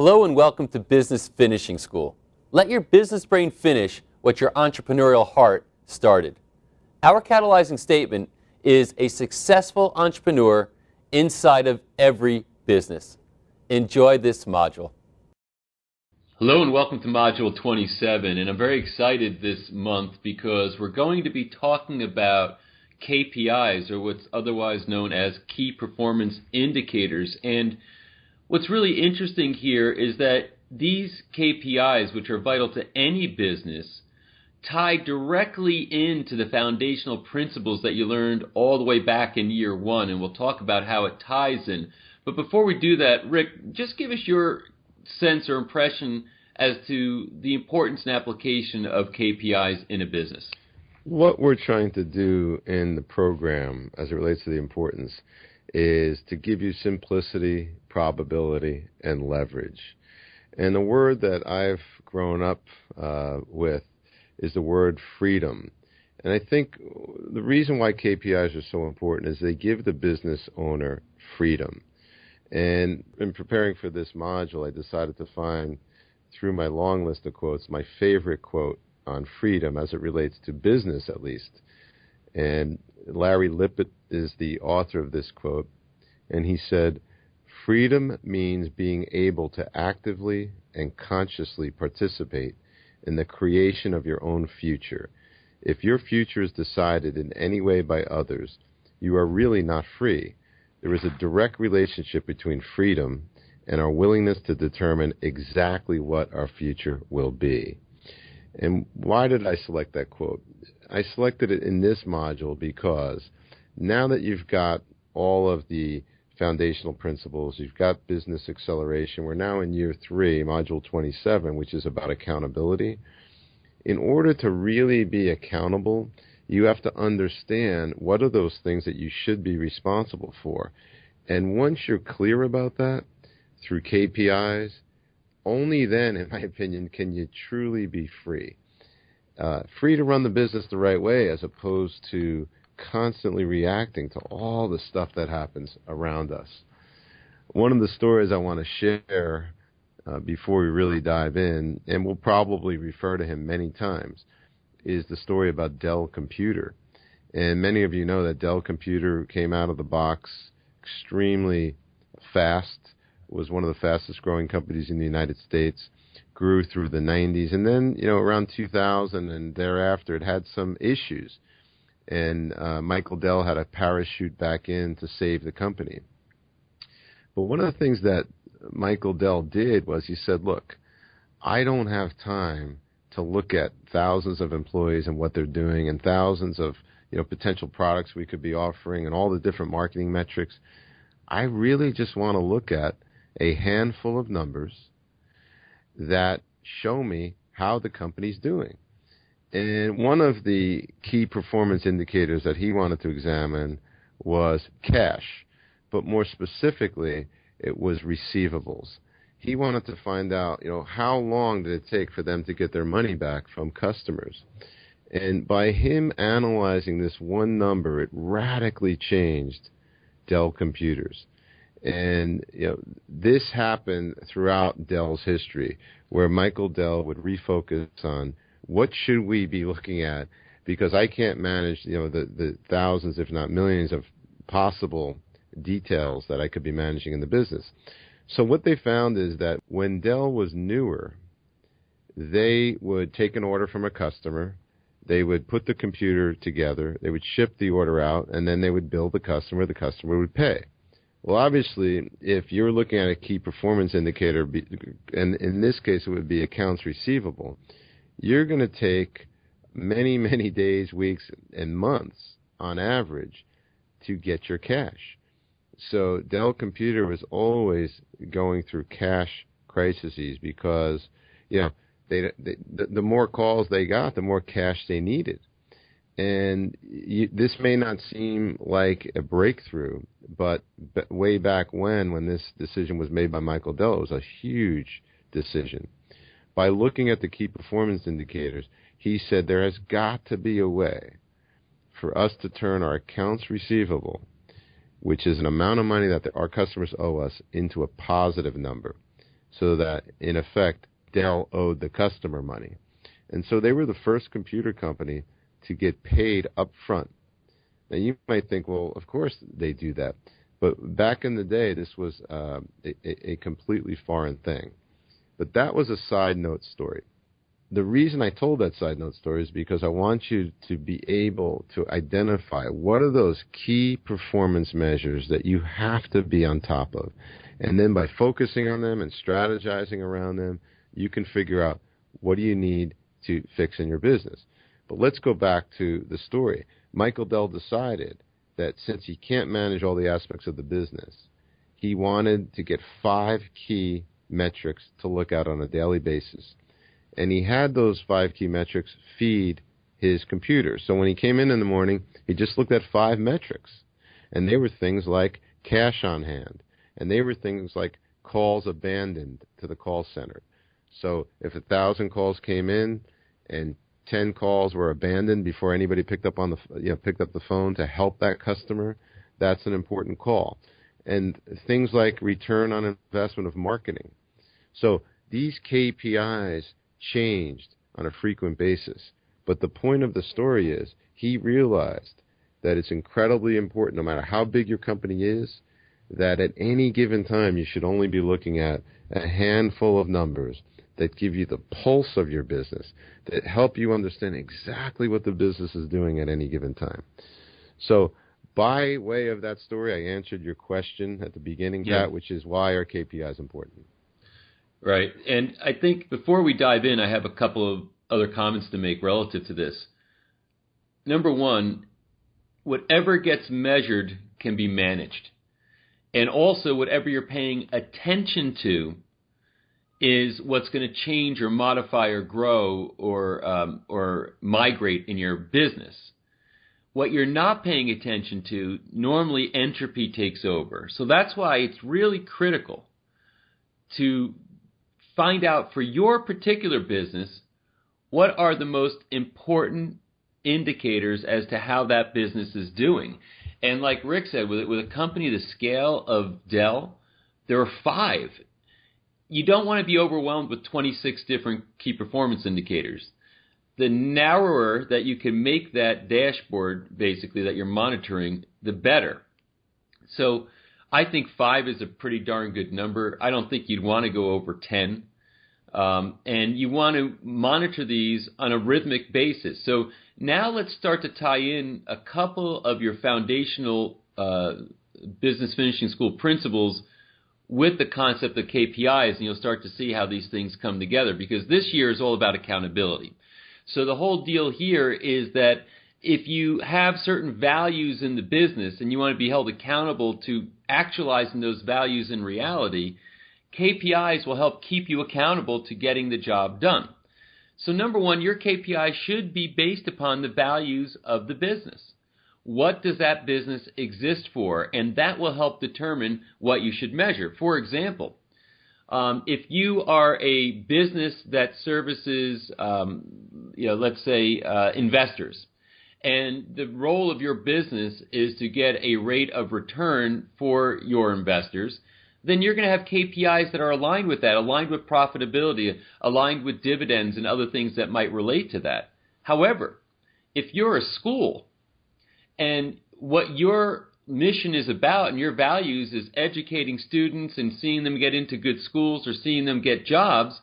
Hello and welcome to Business Finishing School. Let your business brain finish what your entrepreneurial heart started. Our catalyzing statement is a successful entrepreneur inside of every business. Enjoy this module. Hello and welcome to Module 27, and I'm very excited this month because we're going to be talking about KPIs, or what's otherwise known as Key Performance Indicators. And what's really interesting here is that these KPIs, which are vital to any business, tie directly into the foundational principles that you learned all the way back in year one, and we'll talk about how it ties in. But before we do that, Rick, just give us your sense or impression as to the importance and application of KPIs in a business. What we're trying to do in the program as it relates to the importance is to give you simplicity, probability, and leverage. And the word that I've grown up with is the word freedom. And I think the reason why KPIs are so important is they give the business owner freedom. And in preparing for this module, I decided to find, through my long list of quotes, my favorite quote on freedom as it relates to business, at least. And Larry Lippitt is the author of this quote, and he said, "Freedom means being able to actively and consciously participate in the creation of your own future. If your future is decided in any way by others, you are really not free. There is a direct relationship between freedom and our willingness to determine exactly what our future will be." And why did I select that quote? I selected it in this module because now that you've got all of the foundational principles, you've got business acceleration, we're now in year 3, module 27, which is about accountability. In order to really be accountable, you have to understand what are those things that you should be responsible for. And once you're clear about that through KPIs, only then, in my opinion, can you truly be free. Free to run the business the right way as opposed to constantly reacting to all the stuff that happens around us. One of the stories I want to share before we really dive in, and we'll probably refer to him many times, is the story about Dell Computer. And many of you know that Dell Computer came out of the box extremely fast, was one of the fastest growing companies in the United States, grew through the 90s, and then, around 2000 and thereafter, it had some issues. And Michael Dell had to parachute back in to save the company. But one of the things that Michael Dell did was he said, look, I don't have time to look at thousands of employees and what they're doing and thousands of potential products we could be offering and all the different marketing metrics. I really just want to look at a handful of numbers that show me how the company's doing. And one of the key performance indicators that he wanted to examine was cash, but more specifically, it was receivables. He wanted to find out, how long did it take for them to get their money back from customers. And by him analyzing this one number, it radically changed Dell Computers. And this happened throughout Dell's history, where Michael Dell would refocus on what should we be looking at, because I can't manage the thousands, if not millions, of possible details that I could be managing in the business. So what they found is that when Dell was newer, they would take an order from a customer, they would put the computer together, they would ship the order out, and then they would bill the customer would pay. Well, obviously, if you're looking at a key performance indicator, and in this case it would be accounts receivable, you're going to take many, many days, weeks, and months on average to get your cash. So Dell Computer was always going through cash crises because, the more calls they got, the more cash they needed. And this may not seem like a breakthrough, but way back when this decision was made by Michael Dell, it was a huge decision. By looking at the key performance indicators, he said there has got to be a way for us to turn our accounts receivable, which is an amount of money that our customers owe us, into a positive number. so that, in effect, Dell owed the customer money. And so they were the first computer company to get paid up front. Now, you might think, well, of course they do that. But back in the day, this was a completely foreign thing. But that was a side note story. The reason I told that side note story is because I want you to be able to identify what are those key performance measures that you have to be on top of. And then by focusing on them and strategizing around them, you can figure out what do you need to fix in your business. But let's go back to the story. Michael Dell decided that since he can't manage all the aspects of the business, he wanted to get 5 key metrics to look at on a daily basis. And he had those 5 key metrics feed his computer. So when he came in the morning, he just looked at 5 metrics. And they were things like cash on hand. And they were things like calls abandoned to the call center. So if 1,000 calls came in and 10 calls were abandoned before anybody picked up the phone to help that customer, that's an important call. And things like return on investment of marketing. So these KPIs changed on a frequent basis. But the point of the story is he realized that it's incredibly important, no matter how big your company is, that at any given time you should only be looking at a handful of numbers that give you the pulse of your business, that help you understand exactly what the business is doing at any given time. So by way of that story, I answered your question at the beginning, Pat, which is why are KPIs important? Right. And I think before we dive in, I have a couple of other comments to make relative to this. Number one, whatever gets measured can be managed. And also, whatever you're paying attention to is what's going to change or modify or grow or migrate in your business. What you're not paying attention to, normally entropy takes over. So that's why it's really critical to find out for your particular business what are the most important indicators as to how that business is doing. And like Rick said, with a company the scale of Dell, there are 5. You don't want to be overwhelmed with 26 different key performance indicators. The narrower that you can make that dashboard, basically, that you're monitoring, the better. So I think 5 is a pretty darn good number. I don't think you'd want to go over 10. And you want to monitor these on a rhythmic basis. So now let's start to tie in a couple of your foundational business finishing school principles with the concept of KPIs, and you'll start to see how these things come together, because this year is all about accountability. So the whole deal here is that if you have certain values in the business and you want to be held accountable to actualizing those values in reality, KPIs will help keep you accountable to getting the job done. So number one, your KPI should be based upon the values of the business. What does that business exist for? And that will help determine what you should measure. For example, if you are a business that services, let's say investors, and the role of your business is to get a rate of return for your investors, then you're going to have KPIs that are aligned with that, aligned with profitability, aligned with dividends and other things that might relate to that. However, if you're a school and what your mission is about and your values is educating students and seeing them get into good schools or seeing them get jobs,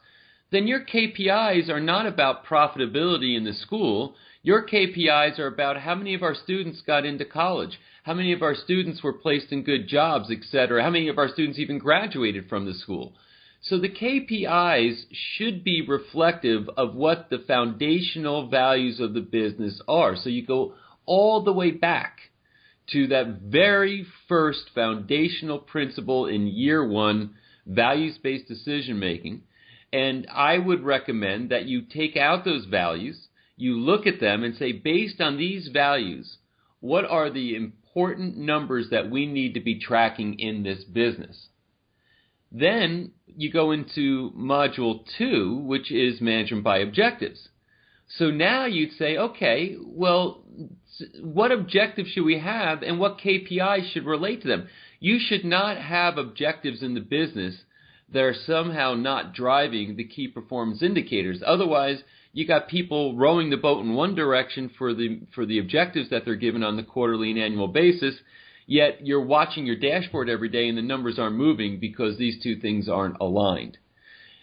then your KPIs are not about profitability in the school. Your KPIs are about how many of our students got into college, how many of our students were placed in good jobs, etc., how many of our students even graduated from the school. So the KPIs should be reflective of what the foundational values of the business are. So you go all the way back to that very first foundational principle in year one, values-based decision-making. And I would recommend that you take out those values, you look at them and say, based on these values, what are the important numbers that we need to be tracking in this business? Then you go into module 2, which is management by objectives. So now you'd say, okay, well, what objectives should we have and what KPIs should relate to them? You should not have objectives in the business that are somehow not driving the key performance indicators. Otherwise, you got people rowing the boat in one direction for the objectives that they're given on the quarterly and annual basis, yet you're watching your dashboard every day and the numbers aren't moving because these two things aren't aligned.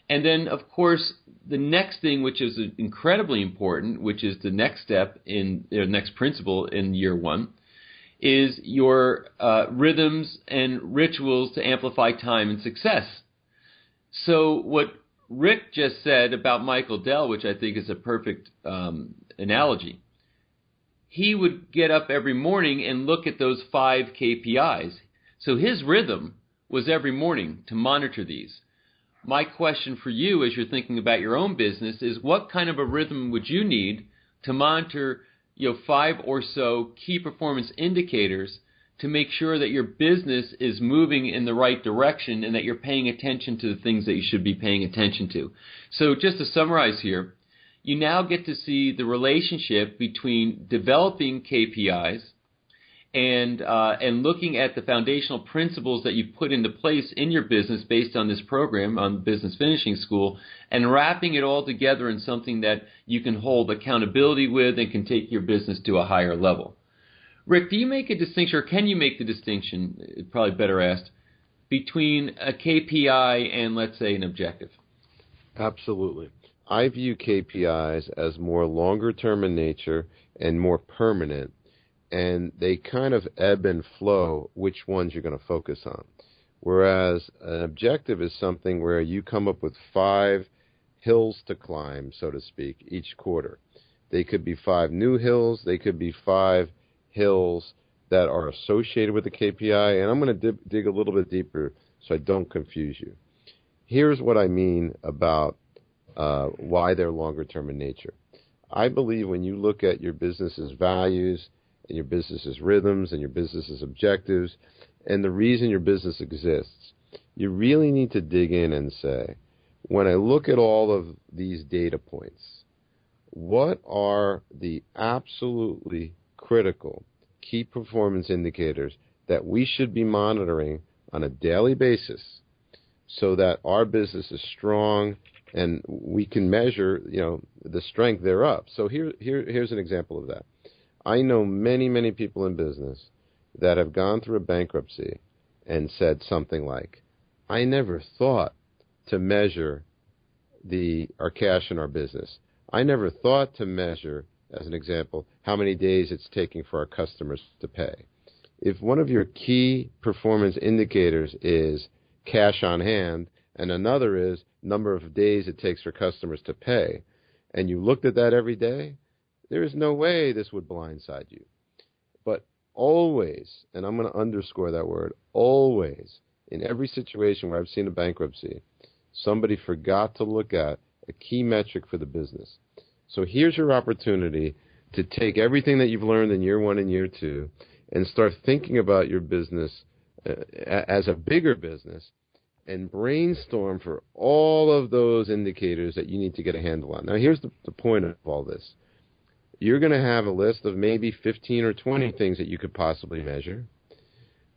And then, of course, the next thing, which is incredibly important, which is the next step in the next principle in year one, is your rhythms and rituals to amplify time and success. So what Rick just said about Michael Dell, which I think is a perfect analogy, he would get up every morning and look at those 5 KPIs. So his rhythm was every morning to monitor these. My question for you as you're thinking about your own business is, what kind of a rhythm would you need to monitor 5 or so key performance indicators to make sure that your business is moving in the right direction and that you're paying attention to the things that you should be paying attention to? So just to summarize here, you now get to see the relationship between developing KPIs and looking at the foundational principles that you've put into place in your business based on this program, on Business Finishing School, and wrapping it all together in something that you can hold accountability with and can take your business to a higher level. Rick, do you make a distinction, or can you make the distinction, probably better asked, between a KPI and, let's say, an objective? Absolutely. I view KPIs as more longer term in nature and more permanent, and they kind of ebb and flow which ones you're going to focus on. Whereas an objective is something where you come up with 5 hills to climb, so to speak, each quarter. They could be 5 new hills, they could be 5 hills that are associated with the KPI, and I'm going to dig a little bit deeper so I don't confuse you. Here's what I mean about why they're longer term in nature. I believe when you look at your business's values and your business's rhythms and your business's objectives and the reason your business exists, you really need to dig in and say, when I look at all of these data points, what are the absolutely critical key performance indicators that we should be monitoring on a daily basis so that our business is strong and we can measure, the strength thereof. So here's an example of that. I know many, many people in business that have gone through a bankruptcy and said something like, I never thought to measure our cash in our business. I never thought to measure, as an example, how many days it's taking for our customers to pay. If one of your key performance indicators is cash on hand and another is number of days it takes for customers to pay, and you looked at that every day, there is no way this would blindside you. But always, and I'm going to underscore that word, always, in every situation where I've seen a bankruptcy, somebody forgot to look at a key metric for the business. So here's your opportunity to take everything that you've learned in year 1 and year 2 and start thinking about your business as a bigger business and brainstorm for all of those indicators that you need to get a handle on. Now, here's the point of all this. You're going to have a list of maybe 15 or 20 things that you could possibly measure,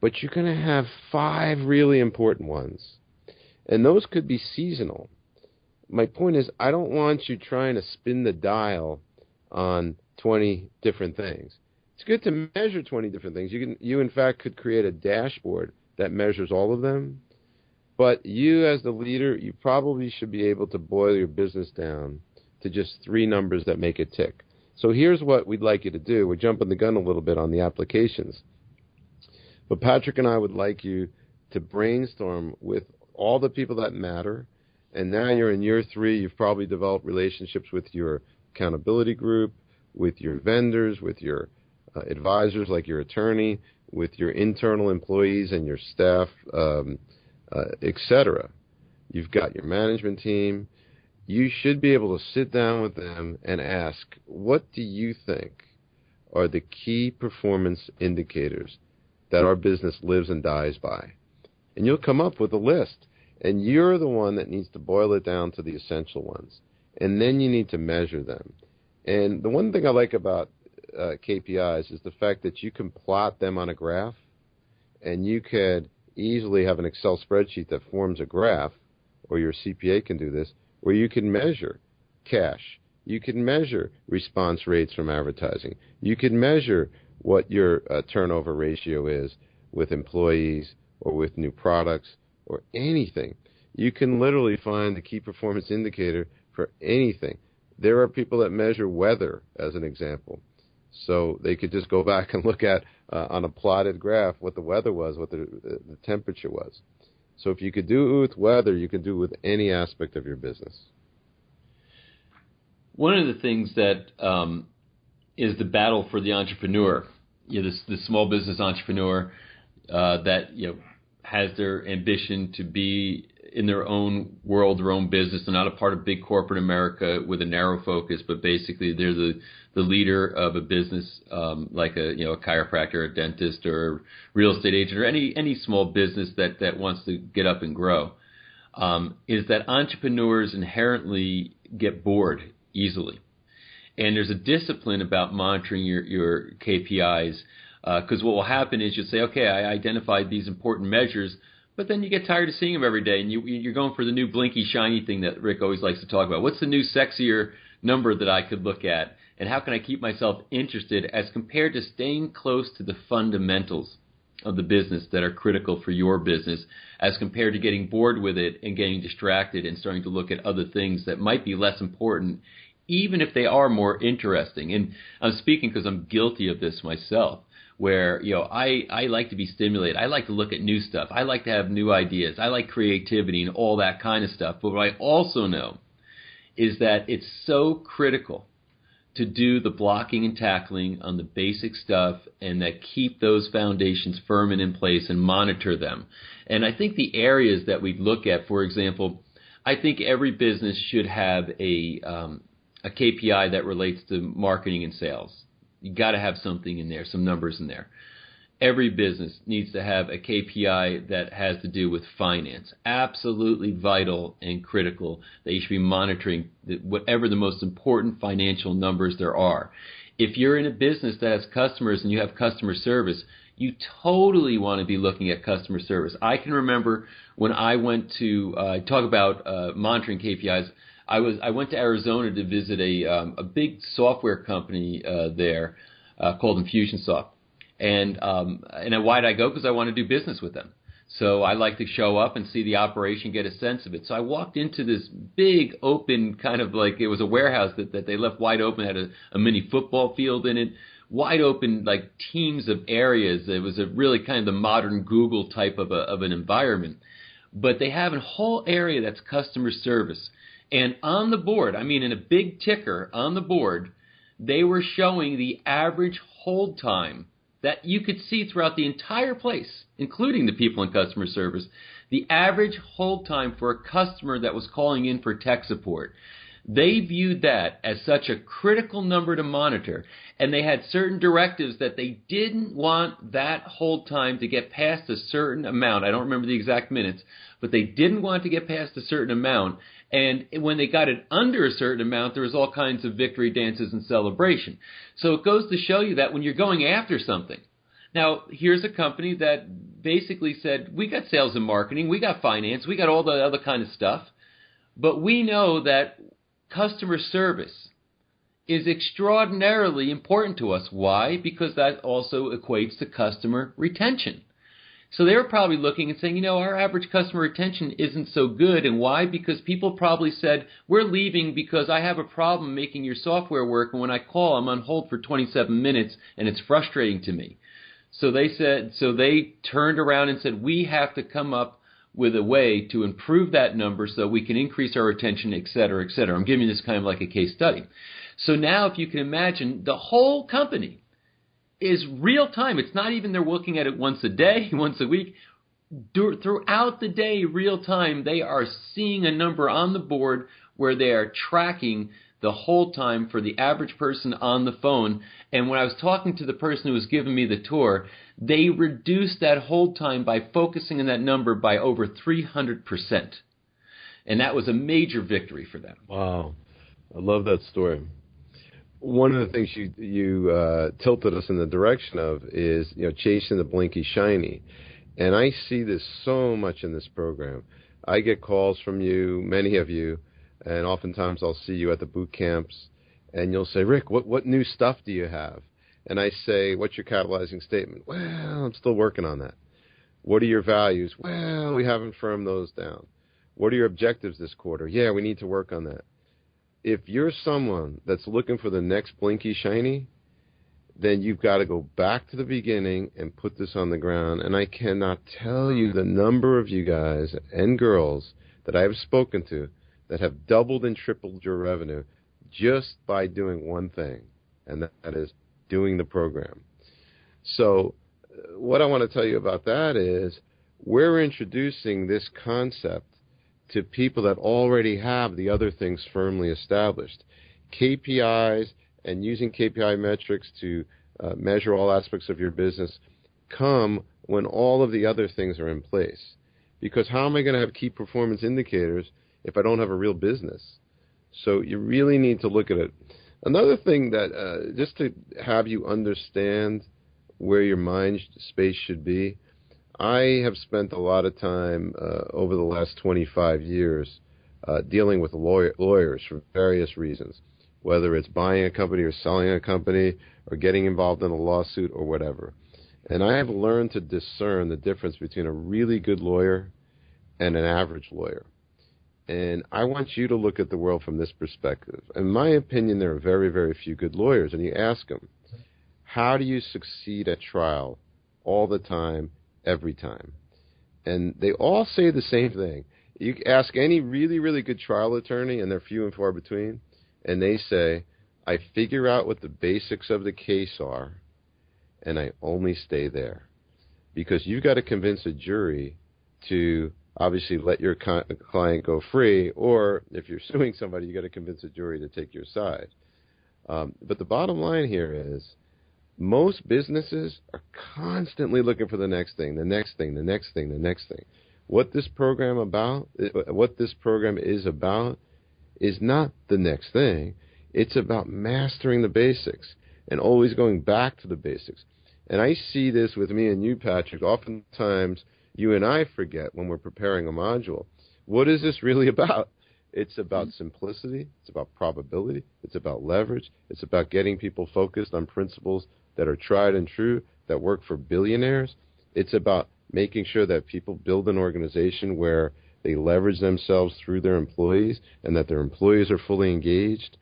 but you're going to have 5 really important ones, and those could be seasonal. My point is, I don't want you trying to spin the dial on 20 different things. It's good to measure 20 different things. You in fact could create a dashboard that measures all of them, but you as the leader, you probably should be able to boil your business down to just 3 numbers that make it tick. So here's what we'd like you to do. We're jumping the gun a little bit on the applications. But Patrick and I would like you to brainstorm with all the people that matter. And now you're in year 3. You've probably developed relationships with your accountability group, with your vendors, with your advisors like your attorney, with your internal employees and your staff, etc. You've got your management team. You should be able to sit down with them and ask, what do you think are the key performance indicators that our business lives and dies by? And you'll come up with a list. And you're the one that needs to boil it down to the essential ones. And then you need to measure them. And the one thing I like about KPIs is the fact that you can plot them on a graph, and you could easily have an Excel spreadsheet that forms a graph or your CPA can do this, where you can measure cash. You can measure response rates from advertising. You can measure what your turnover ratio is with employees or with new products or anything. You can literally find the key performance indicator for anything. There are people that measure weather, as an example. So they could just go back and look at, on a plotted graph, what the weather was, what the temperature was. So if you could do it with weather, you can do it with any aspect of your business. One of the things that is the battle for the entrepreneur, the small business entrepreneur that has their ambition to be in their own world, their own business. They're not a part of big corporate America with a narrow focus, but basically they're the leader of a business like a chiropractor, a dentist, or a real estate agent, or any small business that wants to get up and grow. Is that entrepreneurs inherently get bored easily. And there's a discipline about monitoring your KPIs, because what will happen is you'll say, okay, I identified these important measures, but then you get tired of seeing them every day, and you're going for the new blinky-shiny thing that Rick always likes to talk about. What's the new sexier number that I could look at, and how can I keep myself interested as compared to staying close to the fundamentals of the business that are critical for your business, as compared to getting bored with it and getting distracted and starting to look at other things that might be less important, even if they are more interesting. And I'm speaking because I'm guilty of this myself, where I like to be stimulated. I like to look at new stuff. I like to have new ideas. I like creativity and all that kind of stuff. But what I also know is that it's so critical to do the blocking and tackling on the basic stuff, and that keep those foundations firm and in place and monitor them. And I think the areas that we look at, for example, I think every business should have a KPI that relates to marketing and sales. You got to have something in there, some numbers in there. Every business needs to have a KPI that has to do with finance. Absolutely vital and critical that you should be monitoring whatever the most important financial numbers there are. If you're in a business that has customers and you have customer service, you totally want to be looking at customer service. I can remember when I went to talk about monitoring KPIs. I went to Arizona to visit a big software company there called Infusionsoft. And why did I go? Because I want to do business with them. So I like to show up and see the operation, get a sense of it. So I walked into this big open kind of like, it was a warehouse that they left wide open, had a mini football field in it, wide open like teams of areas. It was a really kind of the modern Google type of an environment. But they have a whole area that's customer service. And on the board, I mean in a big ticker on the board, they were showing the average hold time that you could see throughout the entire place, including the people in customer service, the average hold time for a customer that was calling in for tech support. They viewed that as such a critical number to monitor, and they had certain directives that they didn't want that hold time to get past a certain amount. I don't remember the exact minutes, but they didn't want to get past a certain amount. And when they got it under a certain amount, there was all kinds of victory dances and celebration. So it goes to show you that when you're going after something. Now, here's a company that basically said, we got sales and marketing, we got finance, we got all the other kind of stuff, but we know that customer service is extraordinarily important to us. Why? Because that also equates to customer retention. So they were probably looking and saying, our average customer retention isn't so good. And why? Because people probably said, we're leaving because I have a problem making your software work. And when I call, I'm on hold for 27 minutes and it's frustrating to me. So they turned around and said, we have to come up with a way to improve that number so we can increase our retention, et cetera, et cetera. I'm giving you this kind of like a case study. So now if you can imagine, the whole company is real time. It's not even they're looking at it once a day, once a week. Throughout the day, real time, they are seeing a number on the board where they are tracking the whole time for the average person on the phone. And when I was talking to the person who was giving me the tour, they reduced that hold time by focusing on that number by over 300%. And that was a major victory for them. Wow. I love that story. One of the things you tilted us in the direction of is chasing the blinky-shiny, and I see this so much in this program. I get calls from you, many of you, and oftentimes I'll see you at the boot camps, and you'll say, Rick, what new stuff do you have? And I say, what's your catalyzing statement? Well, I'm still working on that. What are your values? Well, we haven't firmed those down. What are your objectives this quarter? Yeah, we need to work on that. If you're someone that's looking for the next blinky-shiny, then you've got to go back to the beginning and put this on the ground. And I cannot tell you the number of you guys and girls that I have spoken to that have doubled and tripled your revenue just by doing one thing, and that is doing the program. So what I want to tell you about that is we're introducing this concept to people that already have the other things firmly established. KPIs and using KPI metrics to measure all aspects of your business come when all of the other things are in place. Because how am I going to have key performance indicators if I don't have a real business? So you really need to look at it. Another thing that, just to have you understand where your mind space should be, I have spent a lot of time over the last 25 years dealing with lawyers for various reasons, whether it's buying a company or selling a company or getting involved in a lawsuit or whatever. And I have learned to discern the difference between a really good lawyer and an average lawyer. And I want you to look at the world from this perspective. In my opinion, there are very, very few good lawyers. And you ask them, how do you succeed at trial all the time, every time? And they all say the same thing. You ask any really, really good trial attorney, and they're few and far between, and they say, I figure out what the basics of the case are, and I only stay there. Because you've got to convince a jury to obviously let your client go free, or if you're suing somebody, you've got to convince a jury to take your side. But the bottom line here is most businesses are constantly looking for the next thing, the next thing, the next thing, the next thing. What this program is about is not the next thing. It's about mastering the basics and always going back to the basics. And I see this with me and you, Patrick. Oftentimes, you and I forget when we're preparing a module. What is this really about? It's about simplicity. It's about probability. It's about leverage. It's about getting people focused on principles that are tried and true, that work for billionaires. It's about making sure that people build an organization where they leverage themselves through their employees and that their employees are fully engaged.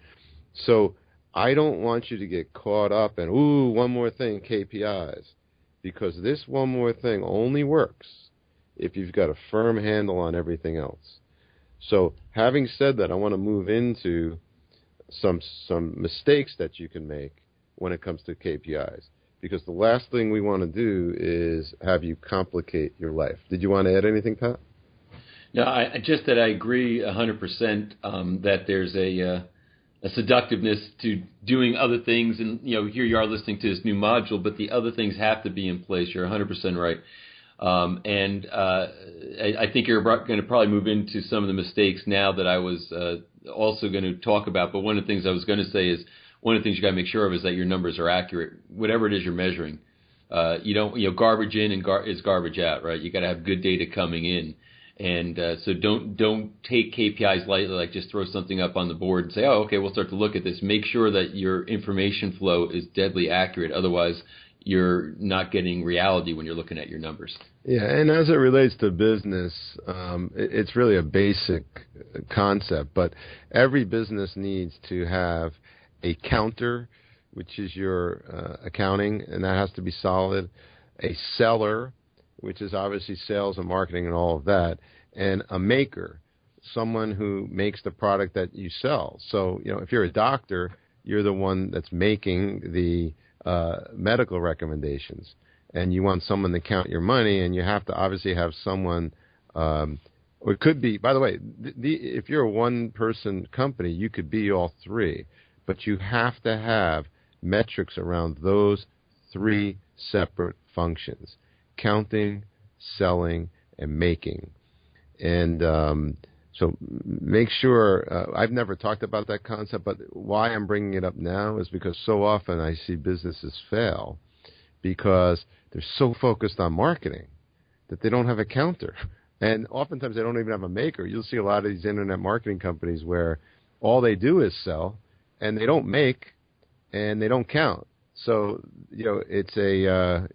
So I don't want you to get caught up in, ooh, one more thing, KPIs, because this one more thing only works if you've got a firm handle on everything else. So having said that, I want to move into some mistakes that you can make when it comes to KPIs, because the last thing we want to do is have you complicate your life. Did you want to add anything, Pat? No, I agree 100% that there's a seductiveness to doing other things, and here you are listening to this new module, but the other things have to be in place. You're 100% right. I think you're going to probably move into some of the mistakes now that I was also going to talk about. But one of the things I was going to say is one of the things you got to make sure of is that your numbers are accurate, whatever it is you're measuring. Garbage in is garbage out, right? You got to have good data coming in. And so don't take KPIs lightly, like just throw something up on the board and say, oh, okay, we'll start to look at this. Make sure that your information flow is deadly accurate. Otherwise, you're not getting reality when you're looking at your numbers. Yeah, and as it relates to business, it's really a basic concept, but every business needs to have a counter, which is your accounting, and that has to be solid, a seller, which is obviously sales and marketing and all of that, and a maker, someone who makes the product that you sell. So, if you're a doctor, you're the one that's making the medical recommendations, and you want someone to count your money, and you have to obviously have someone, or it could be, by the way, if you're a one-person company, you could be all three, but you have to have metrics around those three separate functions: counting, selling, and making. And so make sure, I've never talked about that concept, but why I'm bringing it up now is because so often I see businesses fail because they're so focused on marketing that they don't have a counter. And oftentimes they don't even have a maker. You'll see a lot of these internet marketing companies where all they do is sell, and they don't make, and they don't count. So, it's a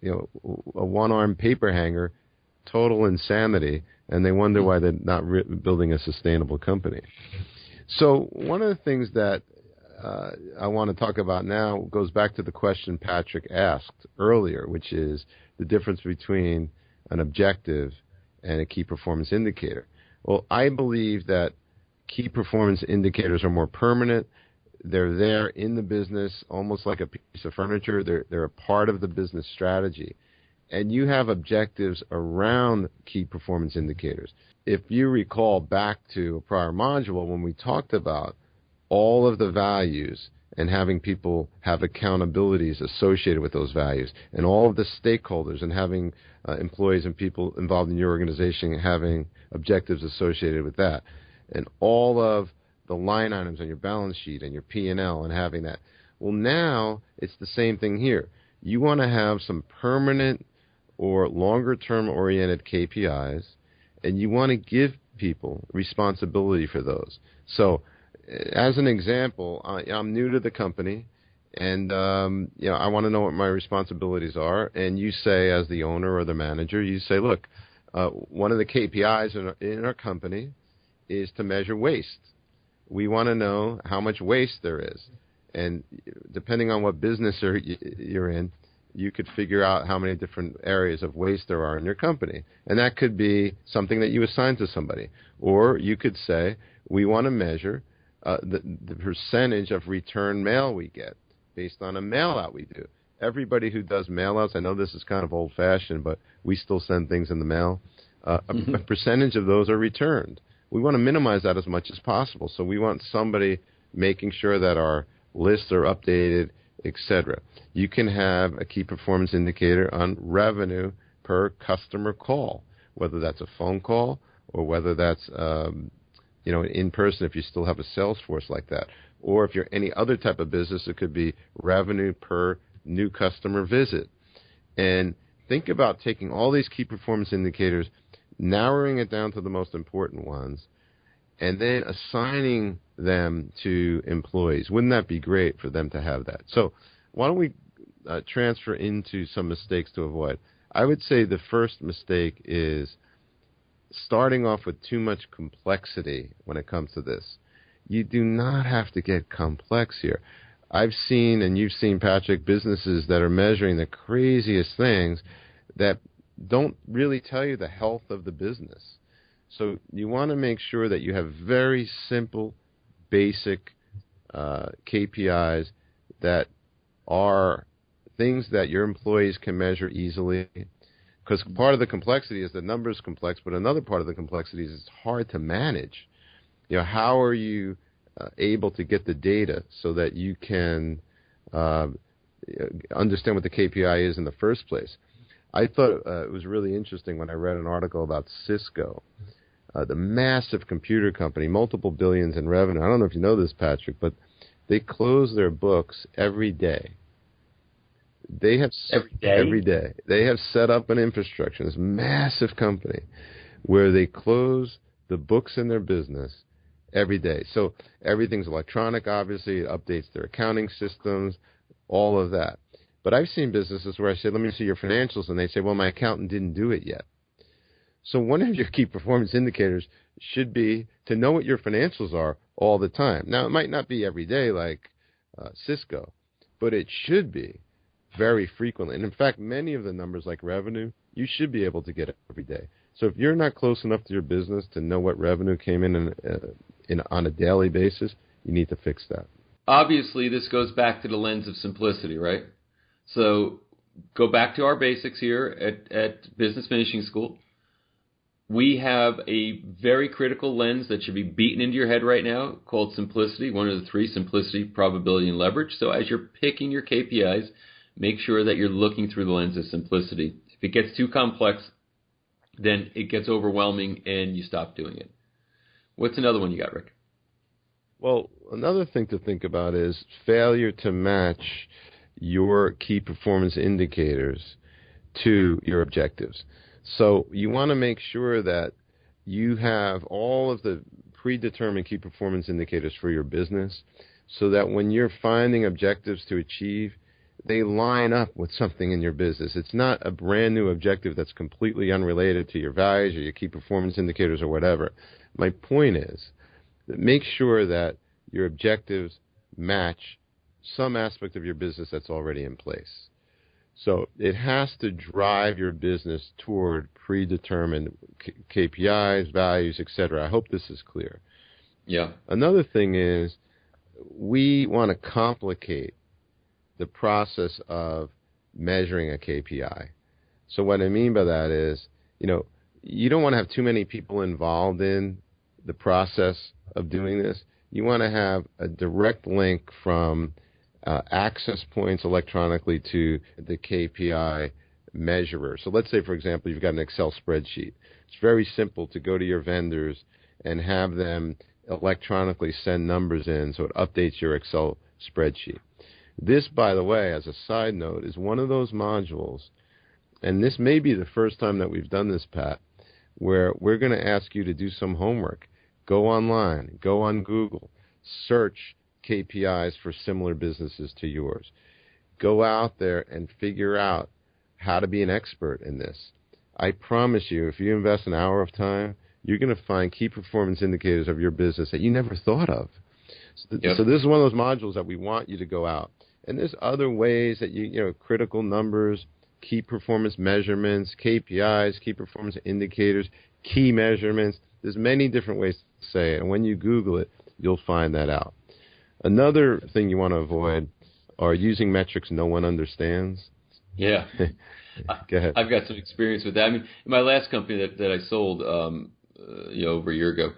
one-armed paper hanger, total insanity, and they wonder why they're not building a sustainable company. So one of the things that I want to talk about now goes back to the question Patrick asked earlier, which is the difference between an objective and a key performance indicator. Well, I believe that key performance indicators are more permanent. They're there in the business, almost like a piece of furniture. They're a part of the business strategy. And you have objectives around key performance indicators. If you recall back to a prior module when we talked about all of the values and having people have accountabilities associated with those values, and all of the stakeholders and having employees and people involved in your organization having objectives associated with that, and all of the line items on your balance sheet and your P&L and having that. Well, now it's the same thing here. You want to have some permanent or longer-term oriented KPIs, and you want to give people responsibility for those. So, as an example, I'm new to the company, and I want to know what my responsibilities are. And you say, as the owner or the manager, you say, look, one of the KPIs in our company is to measure waste. We want to know how much waste there is, and depending on what business you're in, you could figure out how many different areas of waste there are in your company. And that could be something that you assign to somebody. Or you could say, we want to measure the percentage of return mail we get based on a mail out we do. Everybody who does mail outs, I know this is kind of old fashioned, but we still send things in the mail. A percentage of those are returned. We want to minimize that as much as possible. So we want somebody making sure that our lists are updated, etc. You can have a key performance indicator on revenue per customer call, whether that's a phone call or whether that's in person if you still have a sales force like that. Or if you're any other type of business, it could be revenue per new customer visit. And think about taking all these key performance indicators, narrowing it down to the most important ones, and then assigning them to employees. Wouldn't that be great for them to have that? So why don't we transfer into some mistakes to avoid? I would say the first mistake is starting off with too much complexity when it comes to this. You do not have to get complex here. I've seen, and you've seen, Patrick, businesses that are measuring the craziest things that don't really tell you the health of the business. So you want to make sure that you have very simple, basic KPIs that are things that your employees can measure easily. Because part of the complexity is the numbers complex, but another part of the complexity is it's hard to manage. How are you able to get the data so that you can understand what the KPI is in the first place? I thought it was really interesting when I read an article about Cisco, the massive computer company, multiple billions in revenue. I don't know if you know this, Patrick, but they close their books every day. They have every day. They have set up an infrastructure, this massive company, where they close the books in their business every day. So everything's electronic, obviously. It updates their accounting systems, all of that. But I've seen businesses where I say, let me see your financials, and they say, well, my accountant didn't do it yet. So one of your key performance indicators should be to know what your financials are all the time. Now, it might not be every day like Cisco, but it should be very frequently. And in fact, many of the numbers like revenue, you should be able to get it every day. So if you're not close enough to your business to know what revenue came in on a daily basis, you need to fix that. Obviously, this goes back to the lens of simplicity, right? So go back to our basics here at Business Finishing School. We have a very critical lens that should be beaten into your head right now called simplicity, one of the three: simplicity, probability, and leverage. So as you're picking your KPIs, make sure that you're looking through the lens of simplicity. If it gets too complex, then it gets overwhelming and you stop doing it. What's another one you got, Rick? Well, another thing to think about is failure to match your key performance indicators to your objectives. So you want to make sure that you have all of the predetermined key performance indicators for your business so that when you're finding objectives to achieve, they line up with something in your business. It's not a brand new objective that's completely unrelated to your values or your key performance indicators or whatever. My point is that make sure that your objectives match some aspect of your business that's already in place. So it has to drive your business toward predetermined KPIs, values, etc. I hope this is clear. Yeah. Another thing is we want to complicate the process of measuring a KPI. So what I mean by that is, you don't want to have too many people involved in the process of doing this. You want to have a direct link from access points electronically to the KPI measurer. So let's say, for example, you've got an Excel spreadsheet. It's very simple to go to your vendors and have them electronically send numbers in so it updates your Excel spreadsheet. This, by the way, as a side note, is one of those modules, and this may be the first time that we've done this, Pat, where we're going to ask you to do some homework. Go online, go on Google, search KPIs for similar businesses to yours. Go out there and figure out how to be an expert in this. I promise you, if you invest an hour of time, you're going to find key performance indicators of your business that you never thought of. So this is one of those modules that we want you to go out. And there's other ways that critical numbers, key performance measurements, KPIs, key performance indicators, key measurements. There's many different ways to say it. And when you Google it, you'll find that out. Another thing you want to avoid are using metrics no one understands. Yeah. Go ahead. I've got some experience with that. I mean, in my last company that I sold, over a year ago,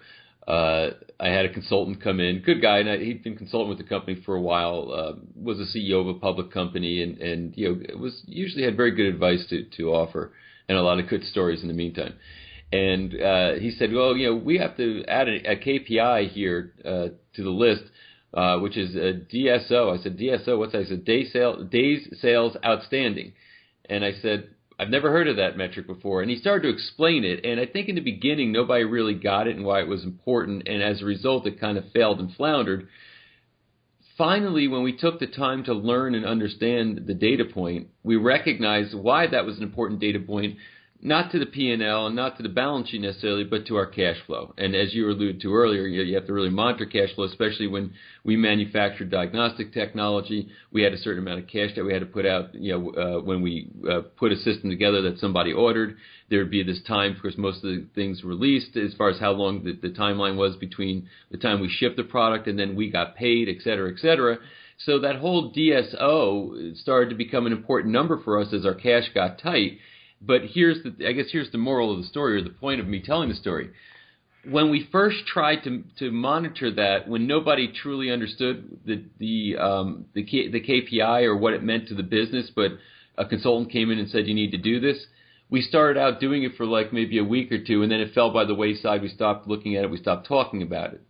I had a consultant come in, good guy, and he'd been consulting with the company for a while, was a CEO of a public company, and was usually had very good advice to offer, and a lot of good stories in the meantime. And he said, well, we have to add a KPI here to the list, which is a DSO. I said, DSO, what's that? He said, days sales outstanding. And I said, I've never heard of that metric before. And he started to explain it. And I think in the beginning, nobody really got it and why it was important. And as a result, it kind of failed and floundered. Finally, when we took the time to learn and understand the data point, we recognized why that was an important data point, not to the P&L and not to the balance sheet necessarily, but to our cash flow. And as you alluded to earlier, you have to really monitor cash flow, especially when we manufactured diagnostic technology. We had a certain amount of cash that we had to put out, when we put a system together that somebody ordered. There would be this time, because most of the things released as far as how long the timeline was between the time we shipped the product and then we got paid, et cetera, et cetera. So that whole DSO started to become an important number for us as our cash got tight. But here's the moral of the story, or the point of me telling the story. When we first tried to monitor that, when nobody truly understood the KPI or what it meant to the business, but a consultant came in and said, you need to do this, we started out doing it for like maybe a week or two, and then it fell by the wayside. We stopped looking at it. We stopped talking about it.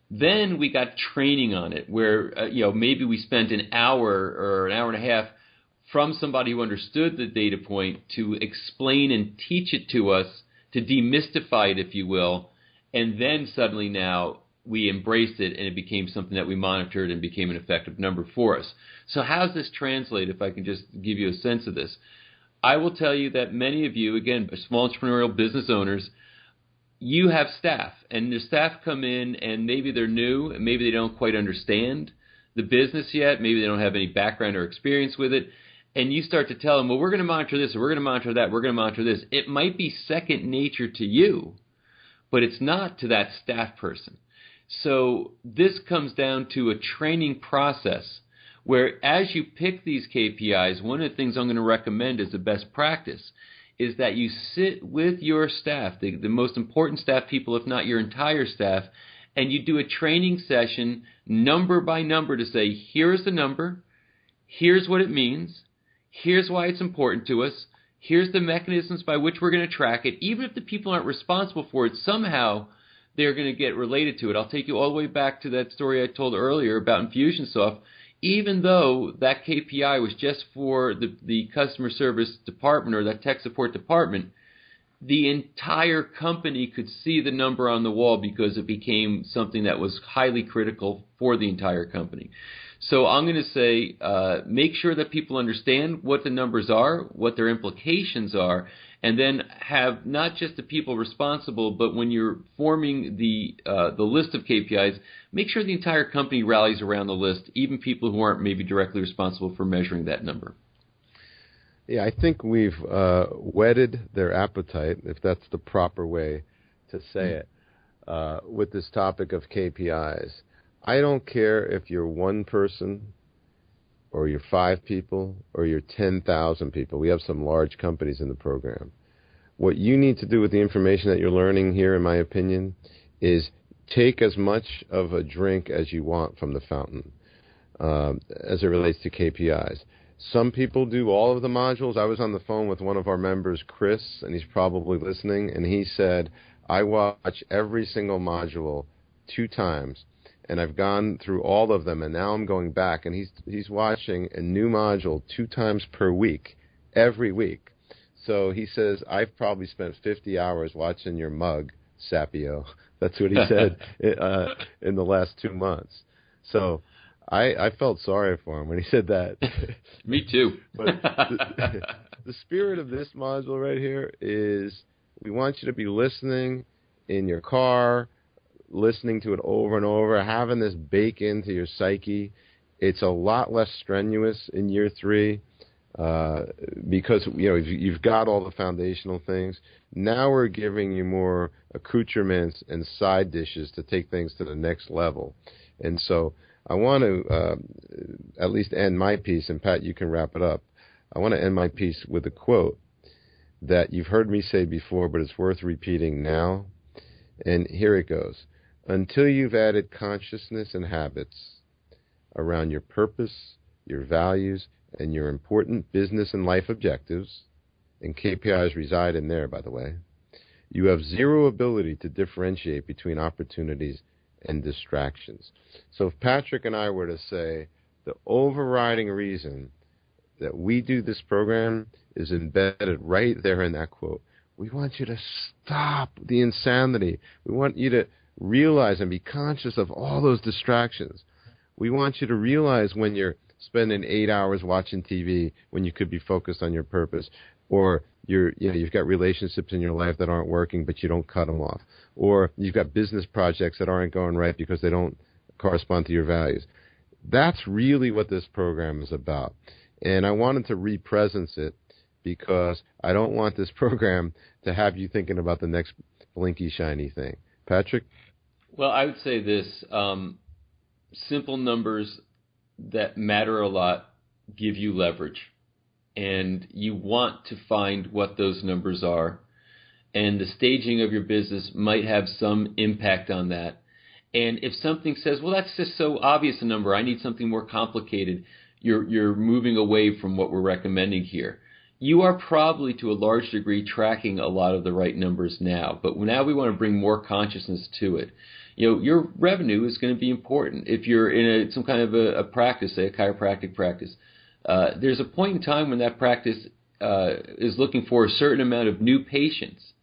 Then we got training on it, where maybe we spent an hour or an hour and a half from somebody who understood the data point to explain and teach it to us, to demystify it, if you will, and then suddenly now we embraced it and it became something that we monitored and became an effective number for us. So how does this translate, if I can just give you a sense of this? I will tell you that many of you, again, small entrepreneurial business owners, you have staff, and the staff come in and maybe they're new and maybe they don't quite understand the business yet, maybe they don't have any background or experience with it. And you start to tell them, well, we're going to monitor this, or we're going to monitor that, we're going to monitor this. It might be second nature to you, but it's not to that staff person. So this comes down to a training process where as you pick these KPIs, one of the things I'm going to recommend as a best practice is that you sit with your staff, the most important staff people, if not your entire staff, and you do a training session number by number to say, here's the number, here's what it means, here's why it's important to us. Here's the mechanisms by which we're going to track it. Even if the people aren't responsible for it, somehow they're going to get related to it. I'll take you all the way back to that story I told earlier about Infusionsoft. Even though that KPI was just for the customer service department or that tech support department, the entire company could see the number on the wall because it became something that was highly critical for the entire company. So I'm going to say make sure that people understand what the numbers are, what their implications are, and then have not just the people responsible, but when you're forming the list of KPIs, make sure the entire company rallies around the list, even people who aren't maybe directly responsible for measuring that number. Yeah, I think we've whetted their appetite, if that's the proper way to say it, with this topic of KPIs. I don't care if you're one person or you're 5 people or you're 10,000 people. We have some large companies in the program. What you need to do with the information that you're learning here, in my opinion, is take as much of a drink as you want from the fountain as it relates to KPIs. Some people do all of the modules. I was on the phone with one of our members, Chris, and he's probably listening, and he said, I watch every single module 2 times, and I've gone through all of them, and now I'm going back, and he's watching a new module 2 times per week, every week. So he says, I've probably spent 50 hours watching your mug, Sapio. That's what he said in the last 2 months. So I felt sorry for him when he said that. Me too. But the spirit of this module right here is we want you to be listening in your car, listening to it over and over, having this bake into your psyche. It's a lot less strenuous in year 3 because you've got all the foundational things. Now we're giving you more accoutrements and side dishes to take things to the next level. And so I want to at least end my piece, and Pat, you can wrap it up. I want to end my piece with a quote that you've heard me say before, but it's worth repeating now. And here it goes. Until you've added consciousness and habits around your purpose, your values, and your important business and life objectives, and KPIs reside in there, by the way, you have zero ability to differentiate between opportunities and distractions. So if Patrick and I were to say the overriding reason that we do this program is embedded right there in that quote. We want you to stop the insanity. We want you to realize and be conscious of all those distractions. We want you to realize when you're spending 8 hours watching TV when you could be focused on your purpose, or you've got relationships in your life that aren't working, but you don't cut them off, or you've got business projects that aren't going right because they don't correspond to your values. That's really what this program is about. And I wanted to re-presence it because I don't want this program to have you thinking about the next blinky-shiny thing. Patrick? Well, I would say this. Simple numbers that matter a lot give you leverage. And you want to find what those numbers are. And the staging of your business might have some impact on that. And if something says, well, that's just so obvious a number, I need something more complicated, you're moving away from what we're recommending here. You are probably to a large degree tracking a lot of the right numbers now, but now we want to bring more consciousness to it. Your revenue is going to be important. If you're in some kind of a practice, say a chiropractic practice, there's a point in time when that practice is looking for a certain amount of new patients.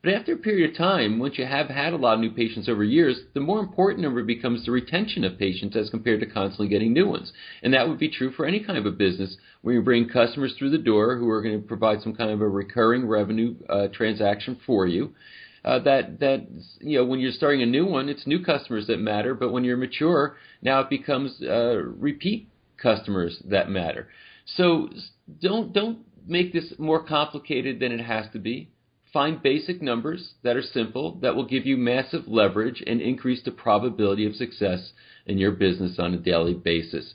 But after a period of time, once you have had a lot of new patients over years, the more important number becomes the retention of patients as compared to constantly getting new ones. And that would be true for any kind of a business where you bring customers through the door who are going to provide some kind of a recurring revenue transaction for you. When you're starting a new one, it's new customers that matter. But when you're mature, now it becomes repeat customers that matter. So don't make this more complicated than it has to be. Find basic numbers that are simple, that will give you massive leverage and increase the probability of success in your business on a daily basis.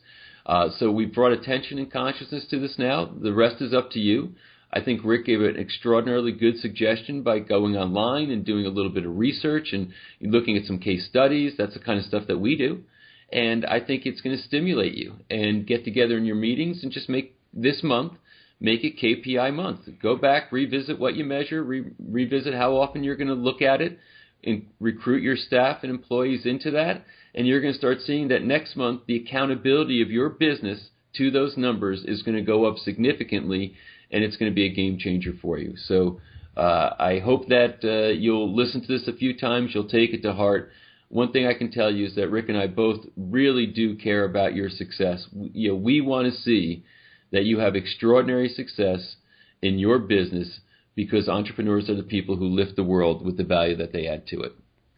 So we've brought attention and consciousness to this now. The rest is up to you. I think Rick gave an extraordinarily good suggestion by going online and doing a little bit of research and looking at some case studies. That's the kind of stuff that we do. And I think it's going to stimulate you. And get together in your meetings and just make this month, make it KPI month. Go back, revisit what you measure, revisit how often you're going to look at it, and recruit your staff and employees into that. And you're going to start seeing that next month the accountability of your business to those numbers is going to go up significantly, and it's going to be a game changer for you. So I hope that you'll listen to this a few times, you'll take it to heart. One thing I can tell you is that Rick and I both really do care about your success. We want to see that you have extraordinary success in your business, because entrepreneurs are the people who lift the world with the value that they add to it.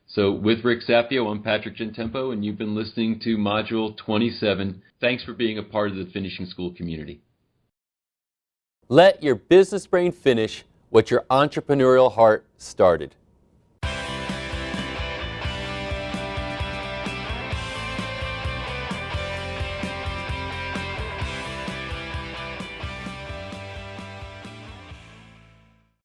So with Rick Sapio, I'm Patrick Gentempo, and you've been listening to Module 27. Thanks for being a part of the Finishing School community. Let your business brain finish what your entrepreneurial heart started.